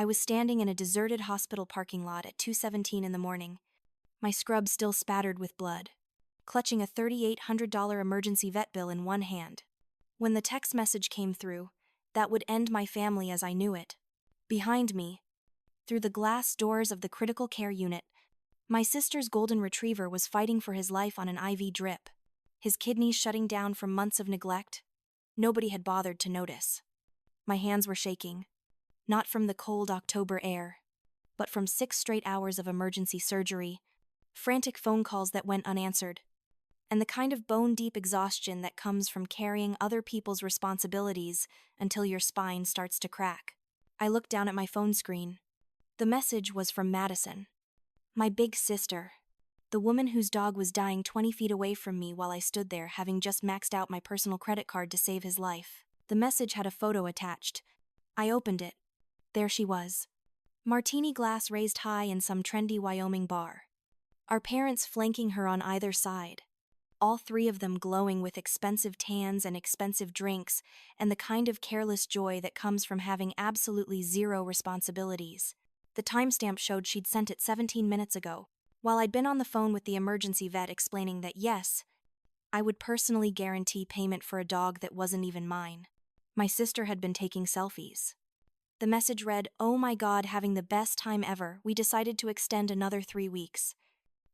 I was standing in a deserted hospital parking lot at 2:17 in the morning, my scrub still spattered with blood, clutching a $3,800 emergency vet bill in one hand. When the text message came through, that would end my family as I knew it. Behind me, through the glass doors of the critical care unit, my sister's golden retriever was fighting for his life on an IV drip, his kidneys shutting down from months of neglect. Nobody had bothered to notice. My hands were shaking, not from the cold October air, but from 6 straight hours of emergency surgery, frantic phone calls that went unanswered, and the kind of bone-deep exhaustion that comes from carrying other people's responsibilities until your spine starts to crack. I looked down at my phone screen. The message was from Madison, my big sister, the woman whose dog was dying 20 feet away from me while I stood there having just maxed out my personal credit card to save his life. The message had a photo attached. I opened it. There she was. Martini glass raised high in some trendy Wyoming bar. Our parents flanking her on either side. All 3 of them glowing with expensive tans and expensive drinks and the kind of careless joy that comes from having absolutely zero responsibilities. The timestamp showed she'd sent it 17 minutes ago, while I'd been on the phone with the emergency vet explaining that yes, I would personally guarantee payment for a dog that wasn't even mine. My sister had been taking selfies. The message read, "Oh my God, having the best time ever. We decided to extend another 3 weeks.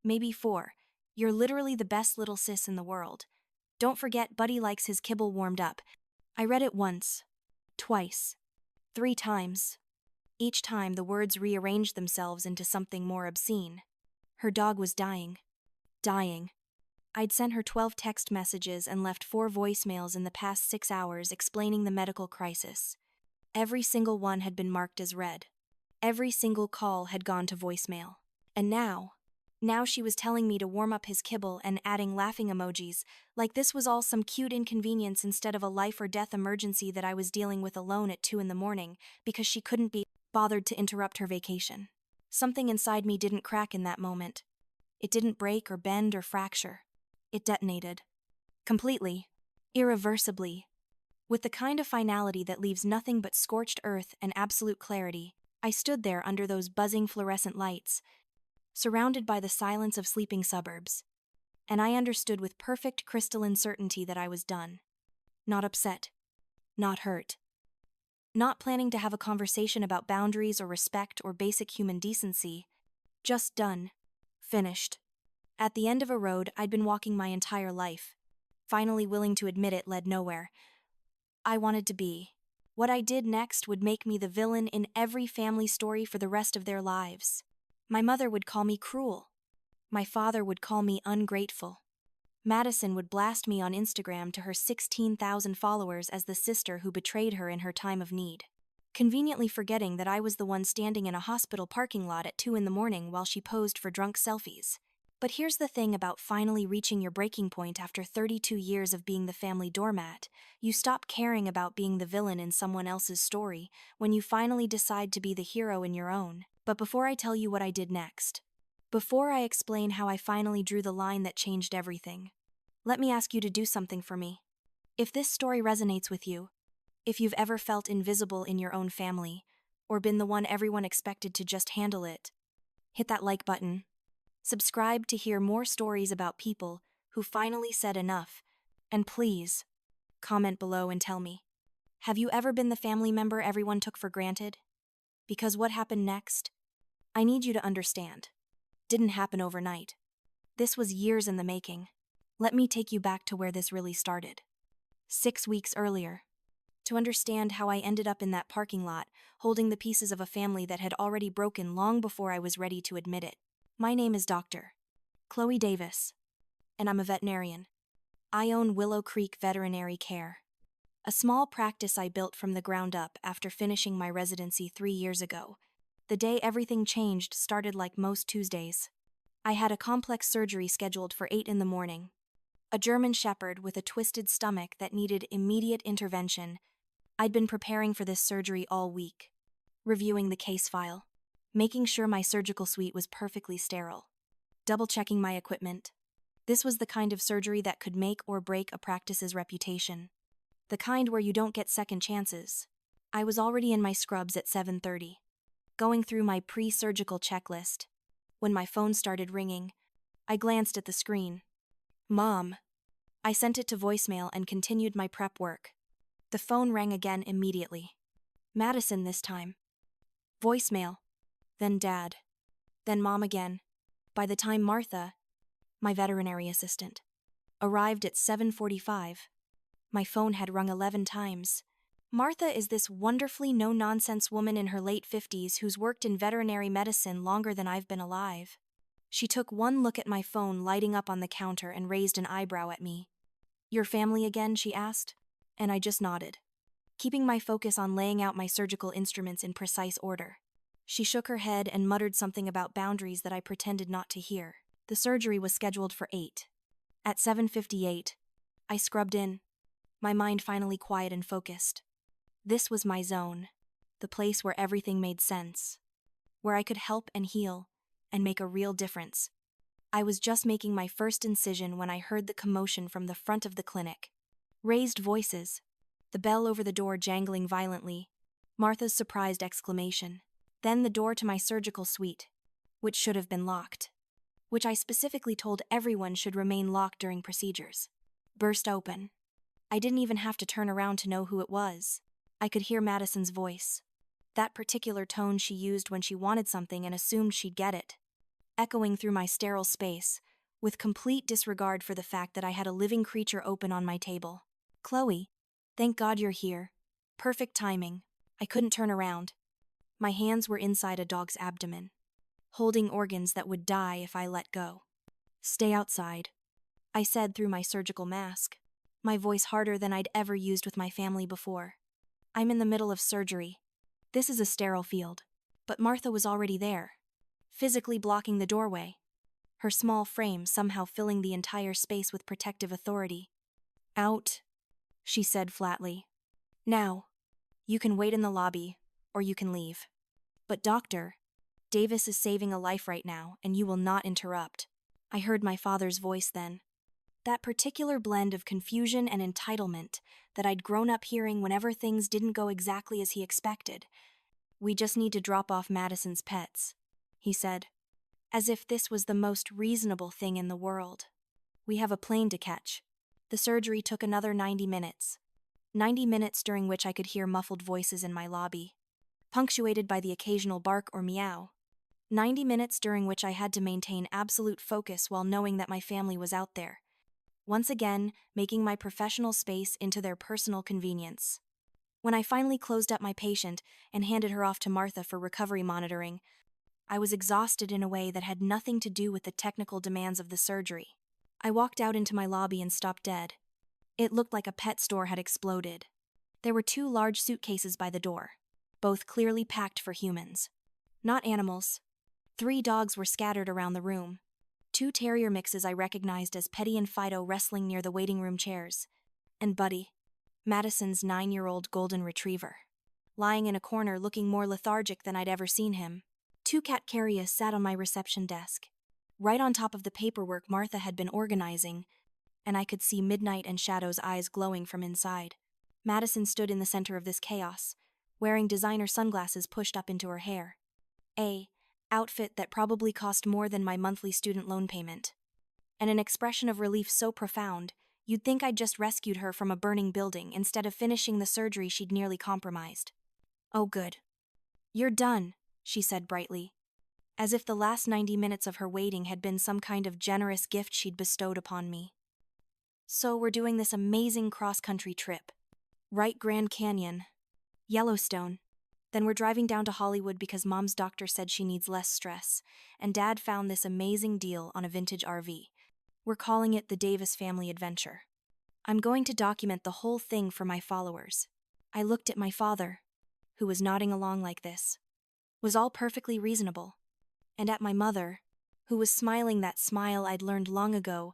Maybe 4. You're literally the best little sis in the world. Don't forget Buddy likes his kibble warmed up." I read it once, twice, 3 times. Each time the words rearranged themselves into something more obscene. Her dog was dying. Dying. I'd sent her 12 text messages and left 4 voicemails in the past 6 hours explaining the medical crisis. Every single one had been marked as read. Every single call had gone to voicemail. And now she was telling me to warm up his kibble and adding laughing emojis, like this was all some cute inconvenience instead of a life or death emergency that I was dealing with alone at 2 in the morning because she couldn't be bothered to interrupt her vacation. Something inside me didn't crack in that moment. It didn't break or bend or fracture. It detonated. Completely. Irreversibly. With the kind of finality that leaves nothing but scorched earth and absolute clarity, I stood there under those buzzing fluorescent lights, surrounded by the silence of sleeping suburbs, and I understood with perfect crystalline certainty that I was done. Not upset. Not hurt. Not planning to have a conversation about boundaries or respect or basic human decency. Just done. Finished. At the end of a road I'd been walking my entire life. Finally willing to admit it led nowhere. I wanted to be. What I did next would make me the villain in every family story for the rest of their lives. My mother would call me cruel. My father would call me ungrateful. Madison would blast me on Instagram to her 16,000 followers as the sister who betrayed her in her time of need, conveniently forgetting that I was the one standing in a hospital parking lot at 2 in the morning while she posed for drunk selfies. But here's the thing about finally reaching your breaking point after 32 years of being the family doormat. You stop caring about being the villain in someone else's story when you finally decide to be the hero in your own. But before I tell you what I did next, before I explain how I finally drew the line that changed everything, let me ask you to do something for me. If this story resonates with you, if you've ever felt invisible in your own family, or been the one everyone expected to just handle it, hit that like button. Subscribe to hear more stories about people who finally said enough, and please, comment below and tell me, have you ever been the family member everyone took for granted? Because what happened next, I need you to understand, didn't happen overnight. This was years in the making. Let me take you back to where this really started. 6 weeks earlier. To understand how I ended up in that parking lot, holding the pieces of a family that had already broken long before I was ready to admit it. My name is Dr. Chloe Davis, and I'm a veterinarian. I own Willow Creek Veterinary Care, a small practice I built from the ground up after finishing my residency 3 years ago. The day everything changed started like most Tuesdays. I had a complex surgery scheduled for 8 in the morning. A German Shepherd with a twisted stomach that needed immediate intervention. I'd been preparing for this surgery all week, reviewing the case file, making sure my surgical suite was perfectly sterile, double-checking my equipment. This was the kind of surgery that could make or break a practice's reputation. The kind where you don't get second chances. I was already in my scrubs at 7:30. going through my pre-surgical checklist. When my phone started ringing, I glanced at the screen. Mom. I sent it to voicemail and continued my prep work. The phone rang again immediately. Madison this time. Voicemail. Then Dad. Then Mom again. By the time Martha, my veterinary assistant, arrived at 7:45, my phone had rung 11 times. Martha is this wonderfully no-nonsense woman in her late 50s who's worked in veterinary medicine longer than I've been alive. She took one look at my phone lighting up on the counter and raised an eyebrow at me. Your family again, she asked, and I just nodded, keeping my focus on laying out my surgical instruments in precise order. She shook her head and muttered something about boundaries that I pretended not to hear. The surgery was scheduled for 8. At 7:58, I scrubbed in, my mind finally quiet and focused. This was my zone, the place where everything made sense, where I could help and heal and make a real difference. I was just making my first incision when I heard the commotion from the front of the clinic. Raised voices, the bell over the door jangling violently, Martha's surprised exclamation. Then the door to my surgical suite, which should have been locked, which I specifically told everyone should remain locked during procedures, burst open. I didn't even have to turn around to know who it was. I could hear Madison's voice, that particular tone she used when she wanted something and assumed she'd get it, echoing through my sterile space, with complete disregard for the fact that I had a living creature open on my table. Chloe, thank God you're here. Perfect timing. I couldn't turn around. My hands were inside a dog's abdomen, holding organs that would die if I let go. Stay outside, I said through my surgical mask, my voice harder than I'd ever used with my family before. I'm in the middle of surgery. This is a sterile field. But Martha was already there, physically blocking the doorway, her small frame somehow filling the entire space with protective authority. Out, she said flatly. Now, you can wait in the lobby, or you can leave. But doctor, Davis is saving a life right now, and you will not interrupt. I heard my father's voice then. That particular blend of confusion and entitlement that I'd grown up hearing whenever things didn't go exactly as he expected. We just need to drop off Madison's pets, he said, as if this was the most reasonable thing in the world. We have a plane to catch. The surgery took another 90 minutes. 90 minutes during which I could hear muffled voices in my lobby, punctuated by the occasional bark or meow. 90 minutes during which I had to maintain absolute focus while knowing that my family was out there, once again making my professional space into their personal convenience. When I finally closed up my patient and handed her off to Martha for recovery monitoring, I was exhausted in a way that had nothing to do with the technical demands of the surgery. I walked out into my lobby and stopped dead. It looked like a pet store had exploded. There were 2 large suitcases by the door, both clearly packed for humans, not animals. 3 dogs were scattered around the room. 2 terrier mixes I recognized as Petty and Fido wrestling near the waiting room chairs, and Buddy, Madison's 9-year-old golden retriever, lying in a corner looking more lethargic than I'd ever seen him. 2 cat carriers sat on my reception desk, right on top of the paperwork Martha had been organizing, and I could see Midnight and Shadow's eyes glowing from inside. Madison stood in the center of this chaos, wearing designer sunglasses pushed up into her hair. Outfit that probably cost more than my monthly student loan payment. And an expression of relief so profound, you'd think I'd just rescued her from a burning building instead of finishing the surgery she'd nearly compromised. Oh good. You're done, she said brightly, as if the last 90 minutes of her waiting had been some kind of generous gift she'd bestowed upon me. So we're doing this amazing cross-country trip. Right, Grand Canyon, Yellowstone. Then we're driving down to Hollywood because Mom's doctor said she needs less stress, and Dad found this amazing deal on a vintage RV. We're calling it the Davis Family Adventure. I'm going to document the whole thing for my followers. I looked at my father, who was nodding along like this. Was all perfectly reasonable. And at my mother, who was smiling that smile I'd learned long ago,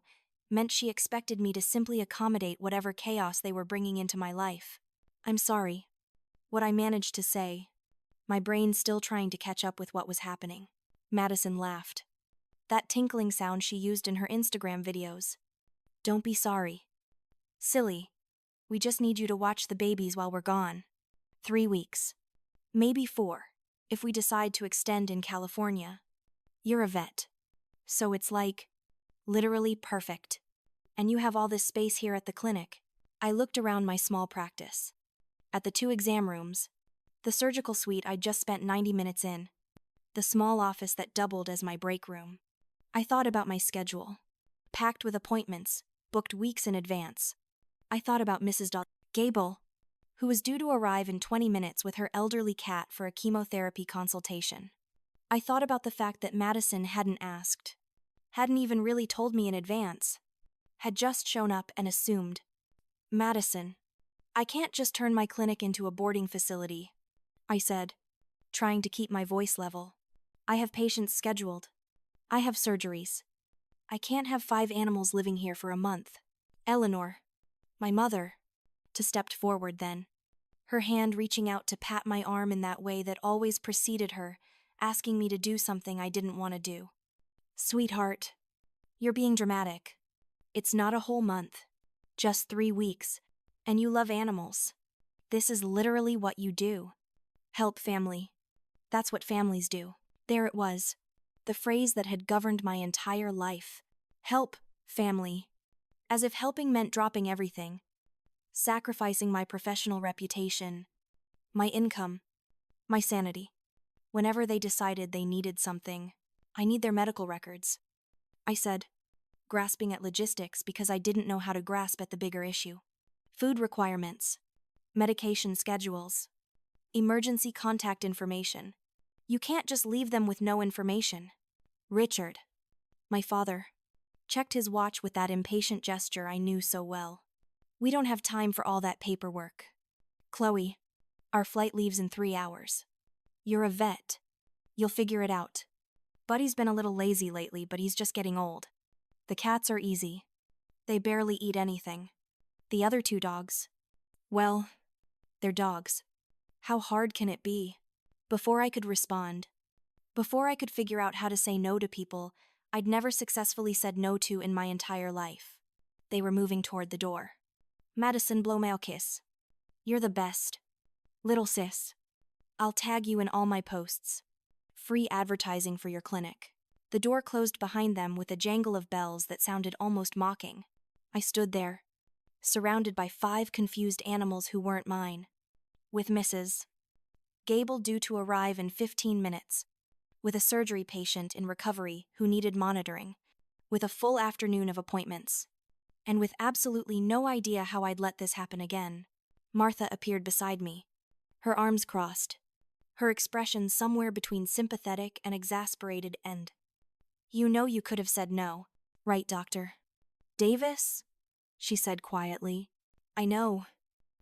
meant she expected me to simply accommodate whatever chaos they were bringing into my life. I'm sorry. What I managed to say, my brain still trying to catch up with what was happening. Madison laughed. That tinkling sound she used in her Instagram videos. Don't be sorry. Silly. We just need you to watch the babies while we're gone. 3 weeks. Maybe 4. if we decide to extend in California. You're a vet. So it's like, literally perfect. And you have all this space here at the clinic. I looked around my small practice. At the 2 exam rooms, the surgical suite I'd just spent 90 minutes in, the small office that doubled as my break room. I thought about my schedule, packed with appointments, booked weeks in advance. I thought about Mrs. Gable, who was due to arrive in 20 minutes with her elderly cat for a chemotherapy consultation. I thought about the fact that Madison hadn't asked, hadn't even really told me in advance, had just shown up and assumed. Madison, I can't just turn my clinic into a boarding facility, I said, trying to keep my voice level. I have patients scheduled. I have surgeries. I can't have 5 animals living here for a month. Eleanor, my mother, stepped forward then, her hand reaching out to pat my arm in that way that always preceded her, asking me to do something I didn't want to do. Sweetheart, you're being dramatic. It's not a whole month, just 3 weeks, and you love animals. This is literally what you do. Help family. That's what families do. There it was, the phrase that had governed my entire life. Help family. As if helping meant dropping everything, sacrificing my professional reputation, my income, my sanity. Whenever they decided they needed something, I need their medical records, I said, grasping at logistics because I didn't know how to grasp at the bigger issue. Food requirements, medication schedules, emergency contact information. You can't just leave them with no information. Richard, my father, checked his watch with that impatient gesture I knew so well. We don't have time for all that paperwork. Chloe, our flight leaves in 3 hours. You're a vet. You'll figure it out. Buddy's been a little lazy lately, but he's just getting old. The cats are easy. They barely eat anything. The other 2 dogs, well, they're dogs. How hard can it be? Before I could respond, before I could figure out how to say no to people I'd never successfully said no to in my entire life, they were moving toward the door. Madison, blow my kiss. You're the best. Little sis. I'll tag you in all my posts. Free advertising for your clinic. The door closed behind them with a jangle of bells that sounded almost mocking. I stood there, surrounded by 5 confused animals who weren't mine. With Mrs. Gable due to arrive in 15 minutes. With a surgery patient in recovery who needed monitoring. With a full afternoon of appointments. And with absolutely no idea how I'd let this happen again, Martha appeared beside me, her arms crossed, her expression somewhere between sympathetic and exasperated and, "You know you could have said no, right, Doctor?" "Davis?" she said quietly. "I know,"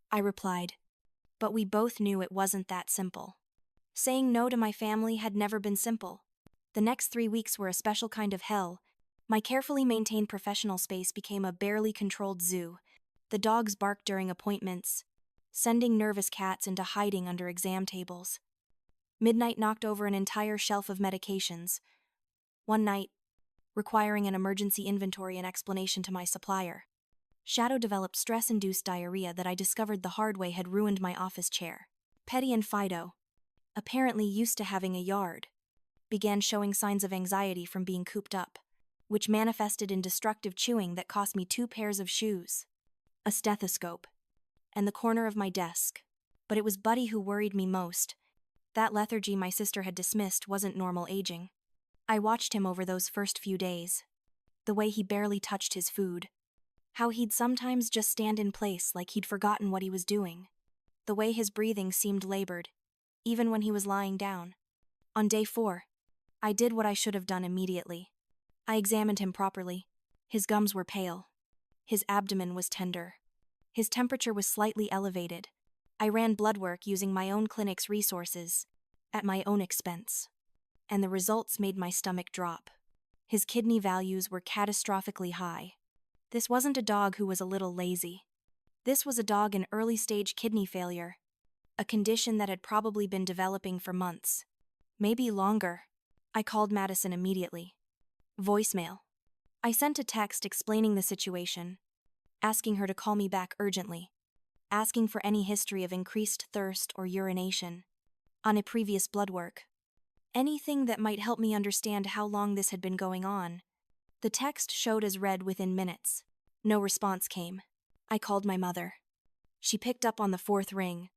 I replied, but we both knew it wasn't that simple. Saying no to my family had never been simple. The next 3 weeks were a special kind of hell. My carefully maintained professional space became a barely controlled zoo. The dogs barked during appointments, sending nervous cats into hiding under exam tables. Midnight knocked over an entire shelf of medications. One night, requiring an emergency inventory and explanation to my supplier, Shadow developed stress-induced diarrhea that I discovered the hard way had ruined my office chair. Petty and Fido, apparently used to having a yard, began showing signs of anxiety from being cooped up, which manifested in destructive chewing that cost me 2 pairs of shoes, a stethoscope, and the corner of my desk. But it was Buddy who worried me most. That lethargy my sister had dismissed wasn't normal aging. I watched him over those first few days. The way he barely touched his food. How he'd sometimes just stand in place like he'd forgotten what he was doing. The way his breathing seemed labored, even when he was lying down. On day 4, I did what I should have done immediately. I examined him properly. His gums were pale. His abdomen was tender. His temperature was slightly elevated. I ran blood work using my own clinic's resources, at my own expense. And the results made my stomach drop. His kidney values were catastrophically high. This wasn't a dog who was a little lazy. This was a dog in early-stage kidney failure, a condition that had probably been developing for months, maybe longer. I called Madison immediately. Voicemail. I sent a text explaining the situation, asking her to call me back urgently, asking for any history of increased thirst or urination. on a previous blood work. Anything that might help me understand how long this had been going on. The text showed as read within minutes. No response came. I called my mother. She picked up on the fourth ring,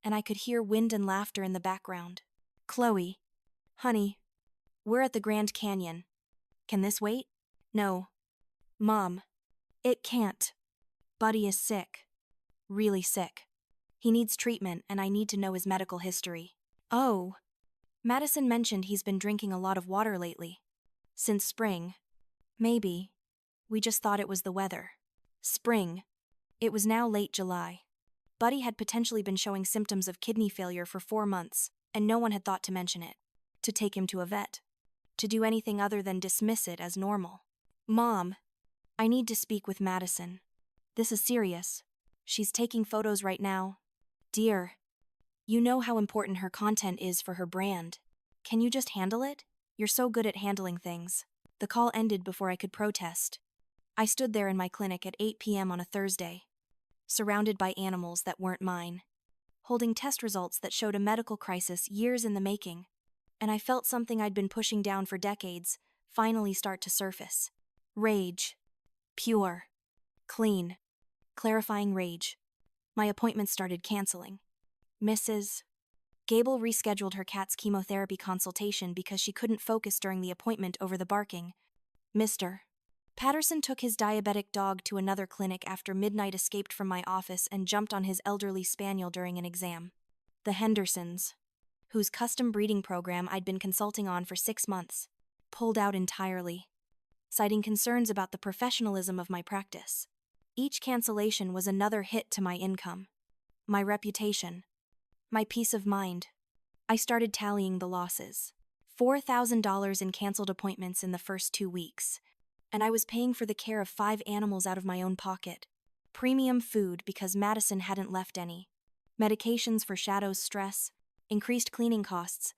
and I could hear wind and laughter in the background. Chloe. Honey. We're at the Grand Canyon. Can this wait? No. Mom. It can't. Buddy is sick. Really sick. He needs treatment and I need to know his medical history. Oh. Madison mentioned he's been drinking a lot of water lately. Since spring. Maybe. We just thought it was the weather. Spring. It was now late July. Buddy had potentially been showing symptoms of kidney failure for 4 months, and no one had thought to mention it. To take him to a vet. To do anything other than dismiss it as normal. Mom. I need to speak with Madison. This is serious. She's taking photos right now. Dear. You know how important her content is for her brand. Can you just handle it? You're so good at handling things. The call ended before I could protest. I stood there in my clinic at 8 p.m. on a Thursday, surrounded by animals that weren't mine, holding test results that showed a medical crisis years in the making, and I felt something I'd been pushing down for decades finally start to surface. Rage. Pure. Clean. Clarifying rage. My appointment started canceling. Mrs. Gable rescheduled her cat's chemotherapy consultation because she couldn't focus during the appointment over the barking. Mr. Patterson took his diabetic dog to another clinic after midnight escaped from my office and jumped on his elderly spaniel during an exam. The Hendersons, whose custom breeding program I'd been consulting on for 6 months, pulled out entirely, citing concerns about the professionalism of my practice. Each cancellation was another hit to my income, my reputation, my peace of mind. I started tallying the losses. $4,000 in canceled appointments in the first 2 weeks, and I was paying for the care of 5 animals out of my own pocket. Premium food because Madison hadn't left any. Medications for Shadow's stress, increased cleaning costs,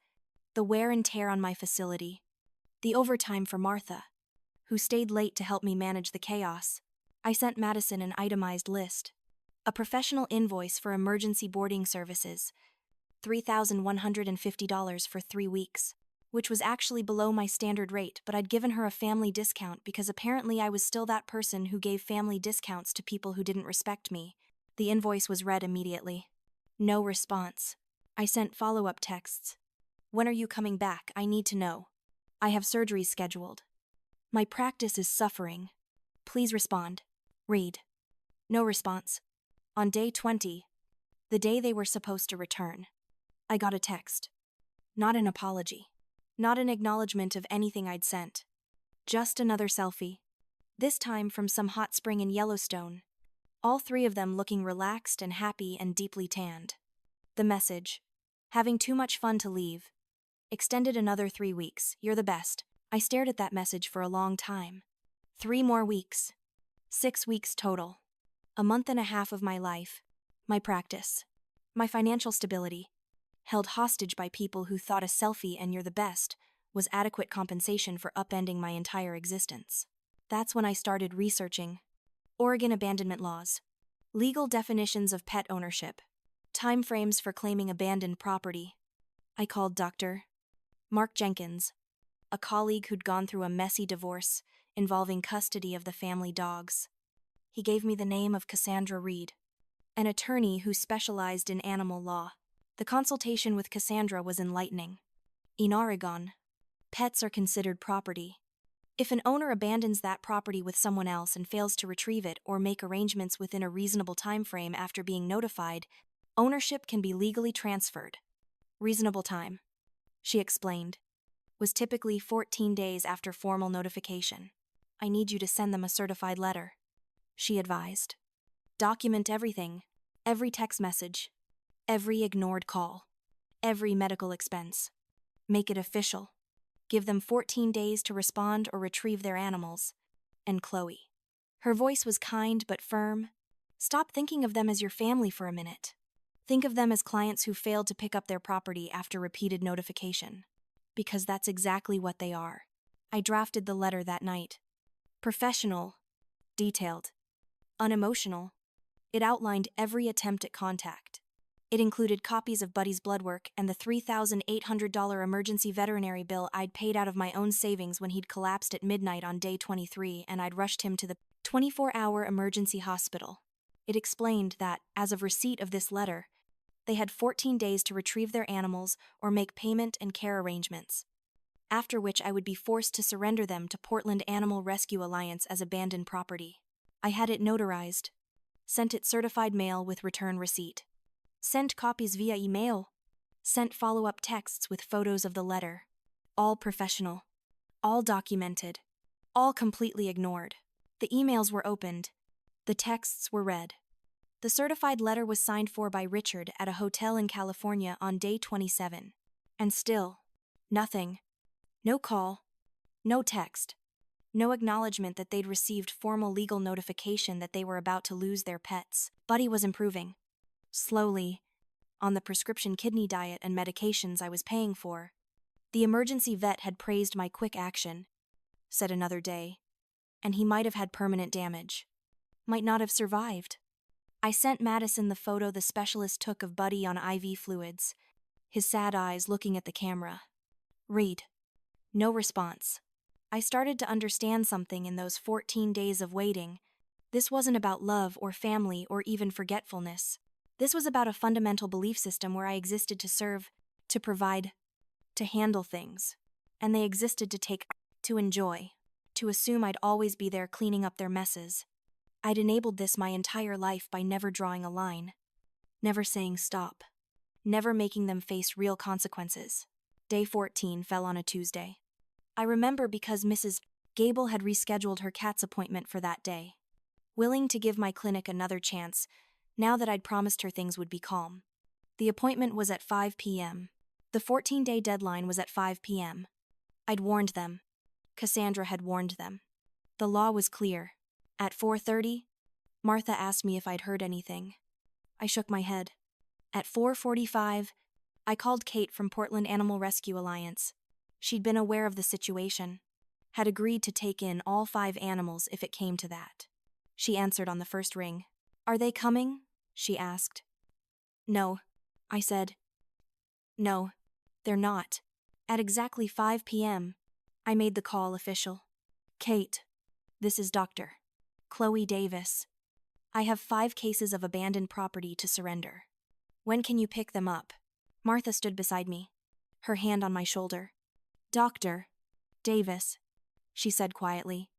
the wear and tear on my facility, the overtime for Martha, who stayed late to help me manage the chaos. I sent Madison an itemized list. A professional invoice for emergency boarding services, $3,150 for 3 weeks, which was actually below my standard rate, but I'd given her a family discount because apparently I was still that person who gave family discounts to people who didn't respect me. The invoice was read immediately. No response. I sent follow-up texts. When are you coming back? I need to know. I have surgeries scheduled. My practice is suffering. Please respond. Read. No response. On day 20, the day they were supposed to return, I got a text. Not an apology. Not an acknowledgement of anything I'd sent. Just another selfie. This time from some hot spring in Yellowstone. All 3 of them looking relaxed and happy and deeply tanned. The message. Having too much fun to leave. Extended another 3 weeks. You're the best. I stared at that message for a long time. 3 more weeks. 6 weeks total. A month and a half of my life, my practice, my financial stability, held hostage by people who thought a selfie and you're the best was adequate compensation for upending my entire existence. That's when I started researching Oregon abandonment laws, legal definitions of pet ownership, timeframes for claiming abandoned property. I called Dr. Mark Jenkins, a colleague who'd gone through a messy divorce involving custody of the family dogs. He gave me the name of Cassandra Reed, an attorney who specialized in animal law. The consultation with Cassandra was enlightening. In Oregon, pets are considered property. If an owner abandons that property with someone else and fails to retrieve it or make arrangements within a reasonable time frame after being notified, ownership can be legally transferred. Reasonable time, she explained, was typically 14 days after formal notification. I need you to send them a certified letter, she advised. Document everything, every text message, every ignored call, every medical expense. Make it official. Give them 14 days to respond or retrieve their animals. And Chloe. Her voice was kind but firm. Stop thinking of them as your family for a minute. Think of them as clients who failed to pick up their property after repeated notification. Because that's exactly what they are. I drafted the letter that night. Professional, detailed, unemotional. It outlined every attempt at contact, It included copies of Buddy's blood work and the $3,800 emergency veterinary bill I'd paid out of my own savings when he'd collapsed at midnight on day 23 and I'd rushed him to the 24-hour emergency hospital. It explained that, as of receipt of this letter, they had 14 days to retrieve their animals or make payment and care arrangements, after which I would be forced to surrender them to Portland Animal Rescue Alliance as abandoned property. I had it notarized, sent it certified mail with return receipt, sent copies via email, sent follow-up texts with photos of the letter. All professional, all documented, all completely ignored. The emails were opened. The texts were read. The certified letter was signed for by Richard at a hotel in California on day 27. And still, nothing. No call, no text, no acknowledgement that they'd received formal legal notification that they were about to lose their pets. Buddy was improving. Slowly, on the prescription kidney diet and medications I was paying for. The emergency vet had praised my quick action, said another day, and he might have had permanent damage. Might not have survived. I sent Madison the photo the specialist took of Buddy on IV fluids, his sad eyes looking at the camera. Read. No response. I started to understand something in those 14 days of waiting. This wasn't about love or family or even forgetfulness. This was about a fundamental belief system where I existed to serve, to provide, to handle things. And they existed to take, to enjoy, to assume I'd always be there cleaning up their messes. I'd enabled this my entire life by never drawing a line, never saying stop, never making them face real consequences. Day 14 fell on a Tuesday. I remember because Mrs. Gable had rescheduled her cat's appointment for that day. Willing to give my clinic another chance, now that I'd promised her things would be calm. The appointment was at 5 p.m. The 14-day deadline was at 5 p.m. I'd warned them. Cassandra had warned them. The law was clear. At 4:30, Martha asked me if I'd heard anything. I shook my head. At 4:45, I called Kate from Portland Animal Rescue Alliance. She'd been aware of the situation, had agreed to take in all 5 animals if it came to that. She answered on the first ring. "Are they coming?" she asked. "No," I said. "No, they're not." At exactly 5 p.m., I made the call official. "Kate, this is Dr. Chloe Davis. I have 5 cases of abandoned property to surrender. When can you pick them up?" Martha stood beside me, her hand on my shoulder. "Dr. Davis," she said quietly,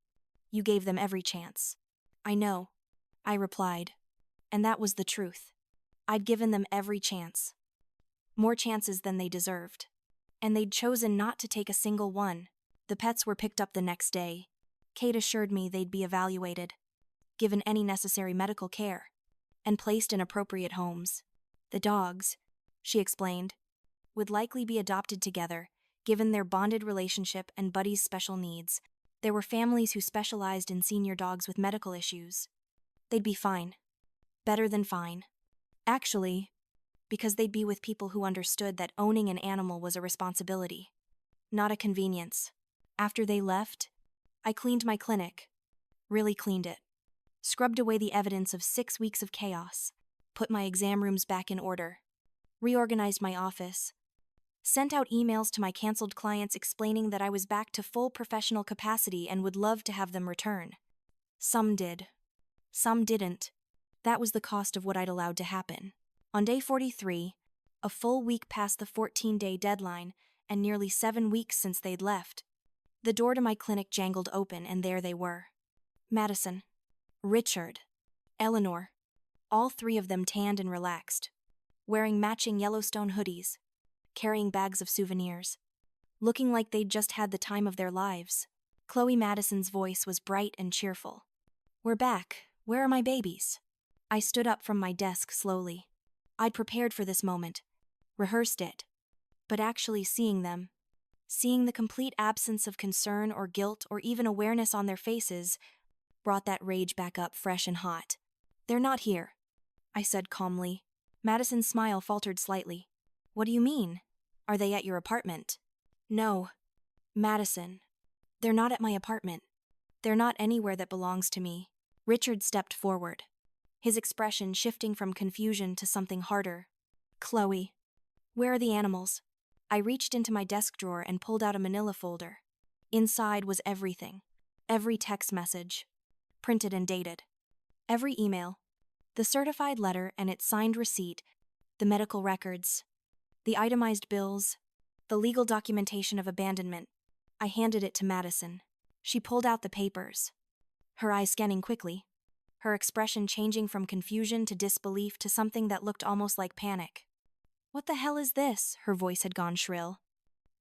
"you gave them every chance." "I know," I replied, and that was the truth. I'd given them every chance. More chances than they deserved. And they'd chosen not to take a single one. The pets were picked up the next day. Kate assured me they'd be evaluated, given any necessary medical care, and placed in appropriate homes. The dogs, she explained, would likely be adopted together, given their bonded relationship and Buddy's special needs. There were families who specialized in senior dogs with medical issues. They'd be fine. Better than fine. Actually, because they'd be with people who understood that owning an animal was a responsibility, not a convenience. After they left, I cleaned my clinic. Really cleaned it. Scrubbed away the evidence of 6 weeks of chaos. Put my exam rooms back in order. Reorganized my office. Sent out emails to my canceled clients explaining that I was back to full professional capacity and would love to have them return. Some did. Some didn't. That was the cost of what I'd allowed to happen. On day 43, a full week past the 14-day deadline and nearly 7 weeks since they'd left, the door to my clinic jangled open and there they were. Madison, Richard, Eleanor, all 3 of them tanned and relaxed, wearing matching Yellowstone hoodies, carrying bags of souvenirs, looking like they'd just had the time of their lives. Chloe Madison's voice was bright and cheerful. "We're back. Where are my babies?" I stood up from my desk slowly. I'd prepared for this moment, rehearsed it, but actually seeing them, seeing the complete absence of concern or guilt or even awareness on their faces, brought that rage back up fresh and hot. "They're not here," I said calmly. Madison's smile faltered slightly. "What do you mean? Are they at your apartment?" "No, Madison. They're not at my apartment. They're not anywhere that belongs to me." Richard stepped forward, his expression shifting from confusion to something harder. Chloe, where are the animals? I reached into my desk drawer and pulled out a manila folder. Inside was everything. Every text message, printed and dated. Every email, the certified letter and its signed receipt, the medical records, the itemized bills, the legal documentation of abandonment. I handed it to Madison. She pulled out the papers, her eyes scanning quickly, her expression changing from confusion to disbelief to something that looked almost like panic. "What the hell is this?" Her voice had gone shrill.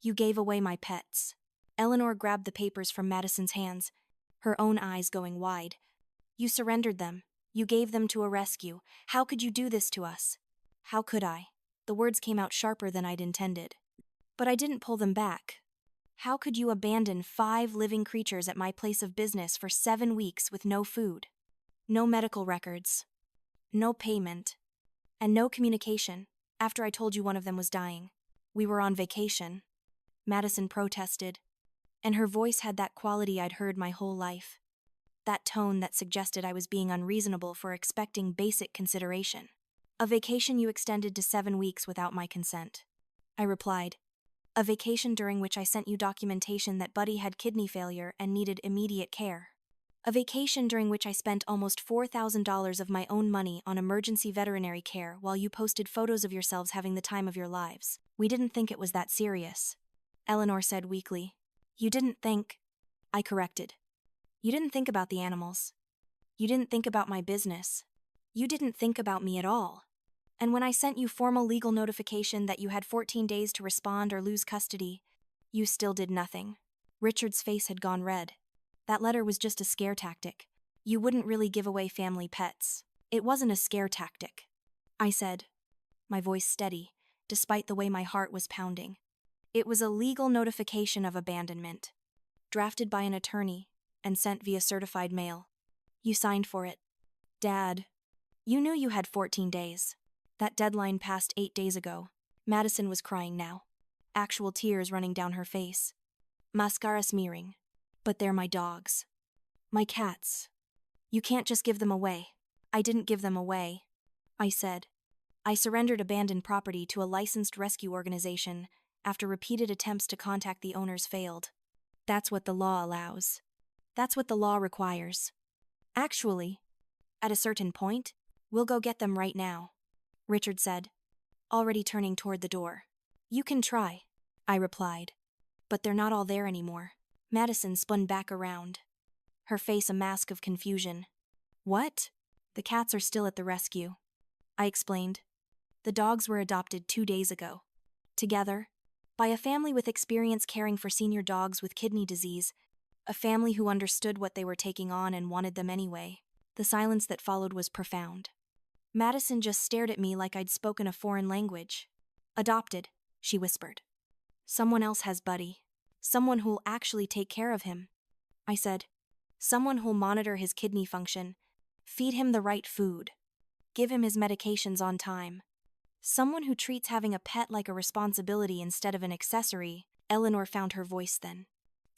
"You gave away my pets." Eleanor grabbed the papers from Madison's hands, her own eyes going wide. "You surrendered them. You gave them to a rescue. How could you do this to us?" "How could I?" The words came out sharper than I'd intended. "But I didn't pull them back. How could you abandon 5 living creatures at my place of business for 7 weeks with no food, no medical records, no payment, and no communication after I told you one of them was dying? We were on vacation." Madison protested, and her voice had that quality I'd heard my whole life. That tone that suggested I was being unreasonable for expecting basic consideration. "A vacation you extended to 7 weeks without my consent," I replied. "A vacation during which I sent you documentation that Buddy had kidney failure and needed immediate care. A vacation during which I spent almost $4,000 of my own money on emergency veterinary care while you posted photos of yourselves having the time of your lives. We didn't think it was that serious," Eleanor said weakly. "You didn't think," I corrected. "You didn't think about the animals. You didn't think about my business. You didn't think about me at all. And when I sent you formal legal notification that you had 14 days to respond or lose custody, you still did nothing." Richard's face had gone red. "That letter was just a scare tactic. You wouldn't really give away family pets." "It wasn't a scare tactic," I said, my voice steady, despite the way my heart was pounding. "It was a legal notification of abandonment, drafted by an attorney and sent via certified mail. You signed for it. Dad, you knew you had 14 days. That deadline passed 8 days ago." Madison was crying now, actual tears running down her face, mascara smearing. "But they're my dogs. My cats. You can't just give them away." "I didn't give them away," I said. "I surrendered abandoned property to a licensed rescue organization after repeated attempts to contact the owners failed. That's what the law allows. That's what the law requires. Actually, at a certain point, we'll go get them right now," Richard said, already turning toward the door. "You can try," I replied. "But they're not all there anymore." Madison spun back around, her face a mask of confusion. "What?" "The cats are still at the rescue," I explained. "The dogs were adopted 2 days ago. Together, by a family with experience caring for senior dogs with kidney disease, a family who understood what they were taking on and wanted them anyway." The silence that followed was profound. Madison just stared at me like I'd spoken a foreign language. "Adopted," she whispered. "Someone else has Buddy. Someone who'll actually take care of him," I said. "Someone who'll monitor his kidney function, feed him the right food, give him his medications on time. Someone who treats having a pet like a responsibility instead of an accessory." Eleanor found her voice then,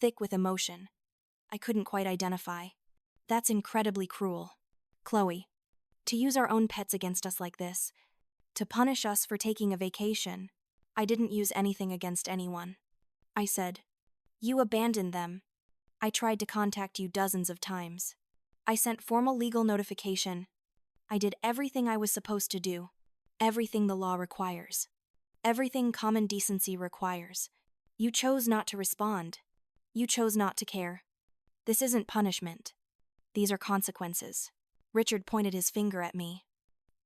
thick with emotion. I couldn't quite identify. "That's incredibly cruel. Chloe, to use our own pets against us like this, to punish us for taking a vacation." "I didn't use anything against anyone," I said. "You abandoned them. I tried to contact you dozens of times. I sent formal legal notification. I did everything I was supposed to do, everything the law requires, everything common decency requires. You chose not to respond. You chose not to care. This isn't punishment. These are consequences." Richard pointed his finger at me,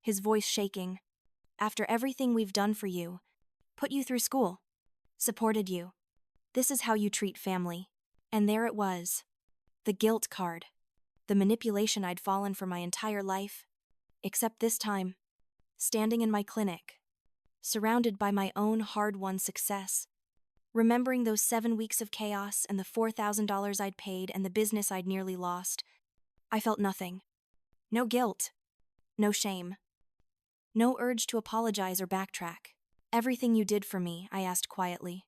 his voice shaking. "After everything we've done for you, put you through school, supported you, this is how you treat family." And there it was. The guilt card. The manipulation I'd fallen for my entire life. Except this time, standing in my clinic, surrounded by my own hard-won success, remembering those 7 weeks of chaos and the $4,000 I'd paid and the business I'd nearly lost, I felt nothing. No guilt. No shame. No urge to apologize or backtrack. "Everything you did for me," I asked quietly.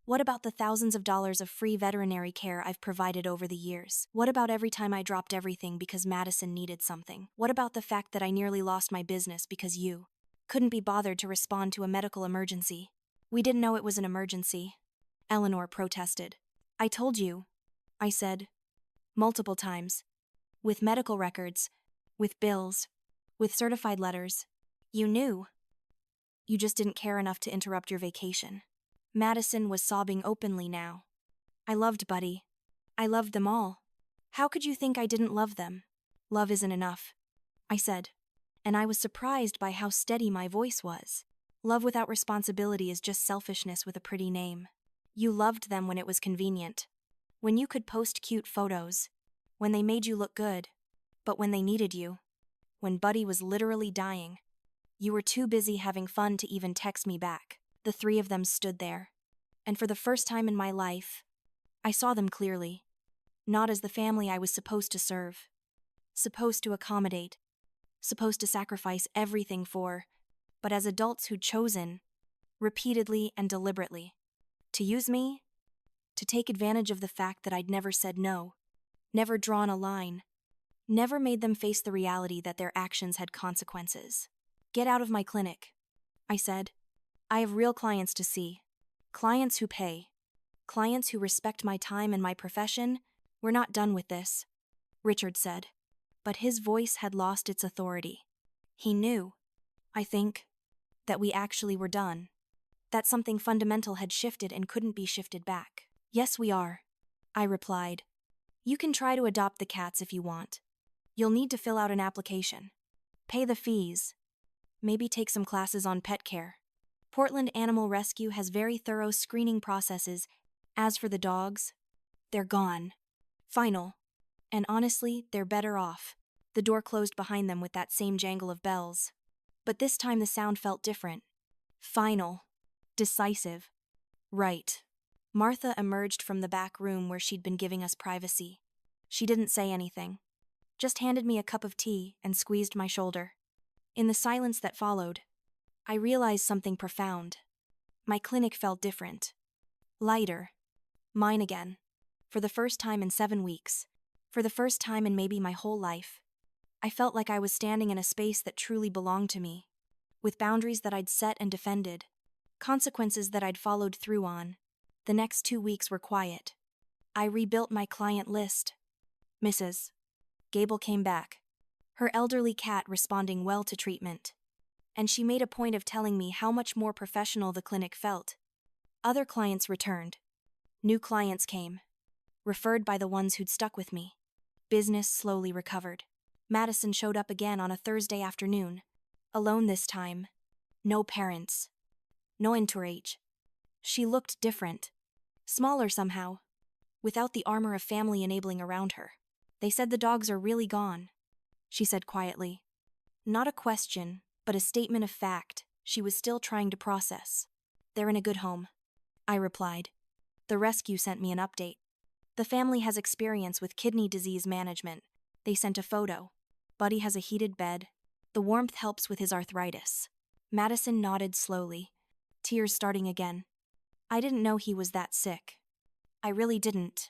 "What about the thousands of dollars of free veterinary care I've provided over the years? What about every time I dropped everything because Madison needed something? What about the fact that I nearly lost my business because you, Couldn't be bothered to respond to a medical emergency. We didn't know it was an emergency. Eleanor protested. I told you, I said. Multiple times. With medical records. With bills. With certified letters. You knew. You just didn't care enough to interrupt your vacation. Madison was sobbing openly now. I loved Buddy. I loved them all. How could you think I didn't love them? Love isn't enough, I said. And I was surprised by how steady my voice was. Love without responsibility is just selfishness with a pretty name. You loved them when it was convenient. When you could post cute photos. When they made you look good. But when they needed you. When Buddy was literally dying. You were too busy having fun to even text me back. The three of them stood there. And for the first time in my life, I saw them clearly. Not as the family I was supposed to serve. Supposed to accommodate. Supposed to sacrifice everything for, but as adults who'd chosen, repeatedly and deliberately, to use me, to take advantage of the fact that I'd never said no, never drawn a line, never made them face the reality that their actions had consequences. Get out of my clinic, I said. I have real clients to see. Clients who pay. Clients who respect my time and my profession. We're not done with this, Richard said. But his voice had lost its authority. He knew, I think, that we actually were done. That something fundamental had shifted and couldn't be shifted back. Yes, we are, I replied. You can try to adopt the cats if you want. You'll need to fill out an application. Pay the fees. Maybe take some classes on pet care. Portland Animal Rescue has very thorough screening processes. As for the dogs, they're gone. Final. And honestly, they're better off. The door closed behind them with that same jangle of bells. But this time the sound felt different. Final. Decisive. Right. Martha emerged from the back room where she'd been giving us privacy. She didn't say anything. Just handed me a cup of tea and squeezed my shoulder. In the silence that followed, I realized something profound. My clinic felt different. Lighter. Mine again. For the first time in 7 weeks. For the first time in maybe my whole life. I felt like I was standing in a space that truly belonged to me. With boundaries that I'd set and defended. Consequences that I'd followed through on. The next 2 weeks were quiet. I rebuilt my client list. Mrs. Gable came back. Her elderly cat responding well to treatment. And she made a point of telling me how much more professional the clinic felt. Other clients returned. New clients came. Referred by the ones who'd stuck with me. Business slowly recovered. Madison showed up again on a Thursday afternoon. Alone this time. No parents. No entourage. She looked different. Smaller somehow. Without the armor of family enabling around her. They said the dogs are really gone. She said quietly. Not a question, but a statement of fact she was still trying to process. They're in a good home, I replied. The rescue sent me an update. The family has experience with kidney disease management. They sent a photo. Buddy has a heated bed. The warmth helps with his arthritis. Madison nodded slowly, tears starting again. I didn't know he was that sick. I really didn't.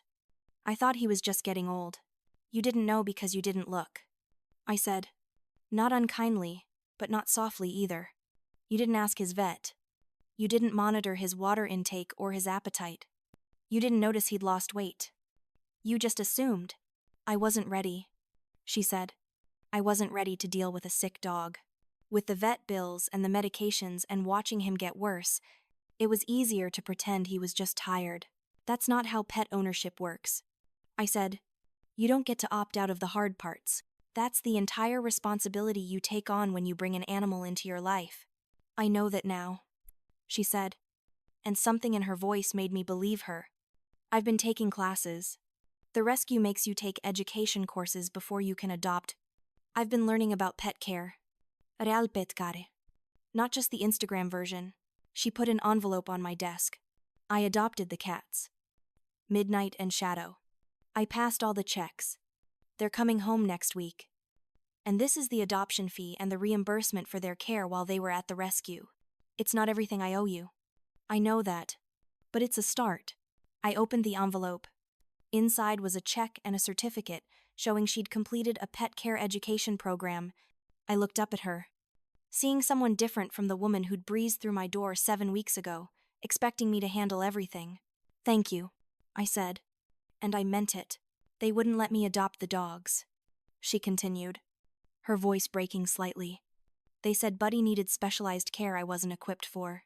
I thought he was just getting old. You didn't know because you didn't look, I said. Not unkindly, but not softly either. You didn't ask his vet. You didn't monitor his water intake or his appetite. You didn't notice he'd lost weight. You just assumed. I wasn't ready, she said. I wasn't ready to deal with a sick dog. With the vet bills and the medications and watching him get worse, it was easier to pretend he was just tired. That's not how pet ownership works, I said. You don't get to opt out of the hard parts. That's the entire responsibility you take on when you bring an animal into your life. I know that now, she said. And something in her voice made me believe her. I've been taking classes. The rescue makes you take education courses before you can adopt. I've been learning about pet care. Real pet care. Not just the Instagram version. She put an envelope on my desk. I adopted the cats. Midnight and Shadow. I passed all the checks. They're coming home next week. And this is the adoption fee and the reimbursement for their care while they were at the rescue. It's not everything I owe you. I know that. But it's a start. I opened the envelope. Inside was a check and a certificate showing she'd completed a pet care education program. I looked up at her. Seeing someone different from the woman who'd breezed through my door 7 weeks ago, expecting me to handle everything. "Thank you," I said. "And I meant it. They wouldn't let me adopt the dogs," she continued, her voice breaking slightly. "They said Buddy needed specialized care I wasn't equipped for.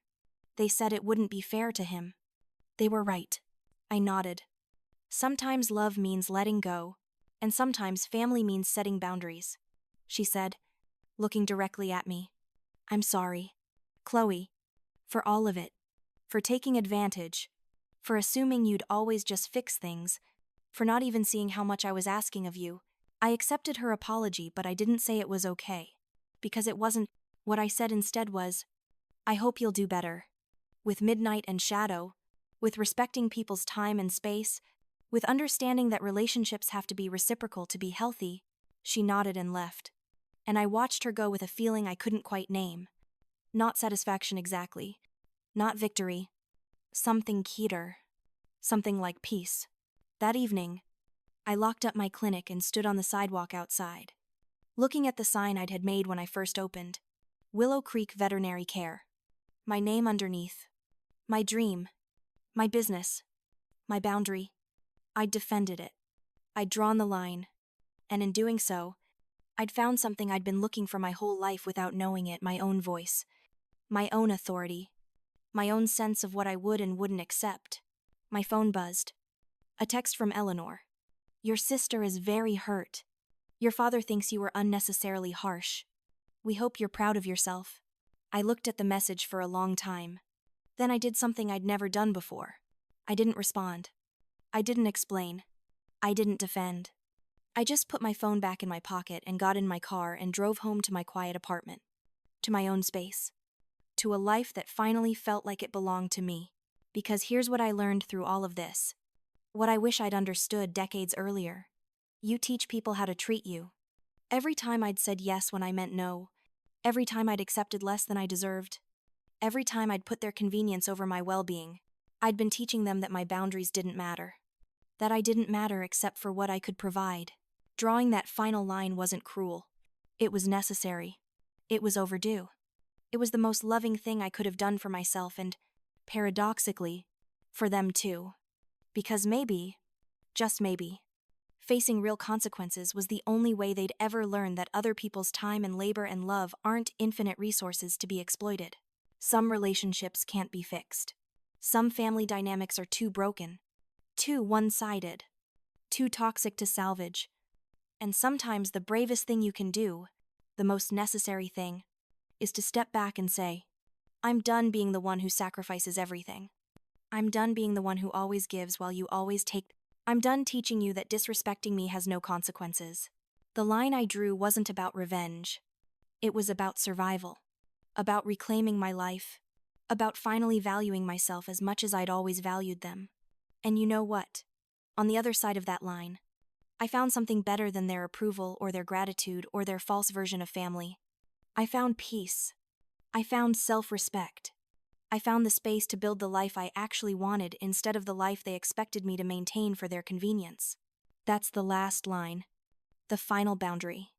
They said it wouldn't be fair to him." "They were right." I nodded. "Sometimes love means letting go, and sometimes family means setting boundaries," she said, looking directly at me. "I'm sorry, Chloe, for all of it, for taking advantage, for assuming you'd always just fix things, for not even seeing how much I was asking of you." I accepted her apology, but I didn't say it was okay, because it wasn't. What I said instead was, "I hope you'll do better. With Midnight and Shadow, with respecting people's time and space, with understanding that relationships have to be reciprocal to be healthy." She nodded and left, and I watched her go with a feeling I couldn't quite name. Not satisfaction exactly, not victory, something keener, something like peace. That evening, I locked up my clinic and stood on the sidewalk outside, looking at the sign I'd had made when I first opened. Willow Creek Veterinary Care. My name underneath. My dream. My business. My boundary. I'd defended it. I'd drawn the line. And in doing so, I'd found something I'd been looking for my whole life without knowing it: my own voice. My own authority. My own sense of what I would and wouldn't accept. My phone buzzed. A text from Eleanor. "Your sister is very hurt. Your father thinks you were unnecessarily harsh. We hope you're proud of yourself." I looked at the message for a long time. Then I did something I'd never done before. I didn't respond. I didn't explain. I didn't defend. I just put my phone back in my pocket and got in my car and drove home to my quiet apartment. To my own space. To a life that finally felt like it belonged to me. Because here's what I learned through all of this. What I wish I'd understood decades earlier. You teach people how to treat you. Every time I'd said yes when I meant no. Every time I'd accepted less than I deserved. Every time I'd put their convenience over my well-being. I'd been teaching them that my boundaries didn't matter. That I didn't matter except for what I could provide. Drawing that final line wasn't cruel. It was necessary. It was overdue. It was the most loving thing I could have done for myself and, paradoxically, for them too. Because maybe, just maybe, facing real consequences was the only way they'd ever learn that other people's time and labor and love aren't infinite resources to be exploited. Some relationships can't be fixed. Some family dynamics are too broken, too one-sided, too toxic to salvage. And sometimes the bravest thing you can do, the most necessary thing, is to step back and say, "I'm done being the one who sacrifices everything. I'm done being the one who always gives while you always take. I'm done teaching you that disrespecting me has no consequences." The line I drew wasn't about revenge. It was about survival. About reclaiming my life. About finally valuing myself as much as I'd always valued them. And you know what? On the other side of that line, I found something better than their approval or their gratitude or their false version of family. I found peace. I found self-respect. I found the space to build the life I actually wanted instead of the life they expected me to maintain for their convenience. That's the last line. The final boundary.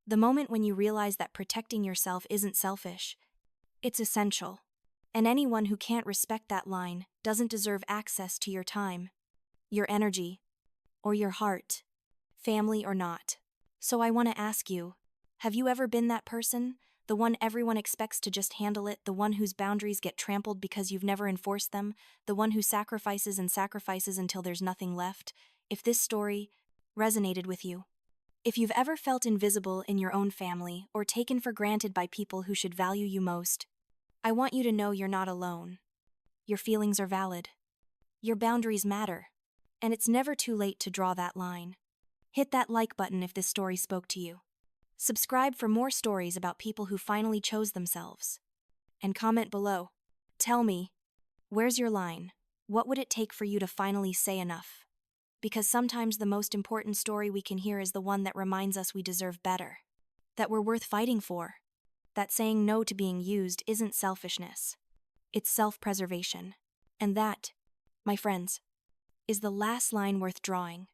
The moment when you realize that protecting yourself isn't selfish. It's essential. And anyone who can't respect that line doesn't deserve access to your time, your energy, or your heart, family or not. So I want to ask you, have you ever been that person? The one everyone expects to just handle it, the one whose boundaries get trampled because you've never enforced them, the one who sacrifices and sacrifices until there's nothing left? If this story resonated with you, if you've ever felt invisible in your own family or taken for granted by people who should value you most, I want you to know you're not alone. Your feelings are valid. Your boundaries matter. And it's never too late to draw that line. Hit that like button if this story spoke to you. Subscribe for more stories about people who finally chose themselves. And comment below. Tell me, where's your line? What would it take for you to finally say enough? Because sometimes the most important story we can hear is the one that reminds us we deserve better. That we're worth fighting for. That saying no to being used isn't selfishness. It's self-preservation. And that, my friends, is the last line worth drawing.